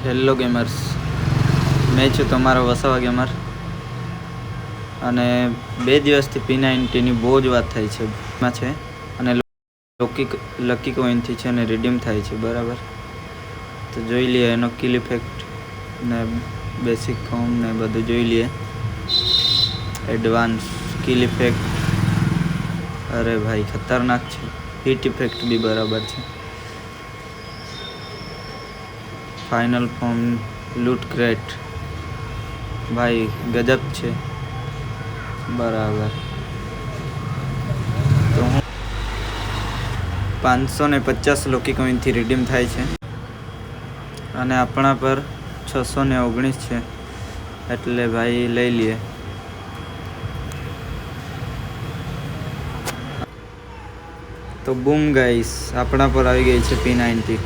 Hello gamers, મેં છું તમારો વસાવા ગેમર અને 2 દિવસથી P90ની બહુ જ વાત થાય છે એમાં છે અને લકી કોઈનથી છે અને રિડીમ થાય છે બરાબર. તો જોઈ લઈએ એનો કિલ ઇફેક્ટ ને બેસિક ફોર્મ ને બધું જોઈ લઈએ. એડવાન્સ કિલ ઇફેક્ટ, અરે ભાઈ ખતરનાક છે. હિટ ઇફેક્ટ બી બરાબર છે. ફાઇનલ ફોર્મ, લૂટ ક્રેટ, ભાઈ ગજબ છે બરાબર. તો હું 550 લોકી કોઈનથી રિડીમ થાય છે અને આપણા પર 619 છે, એટલે ભાઈ લઈ લઈએ. તો બૂમ ગાઈસ, આપણા પર આવી ગઈ છે P90.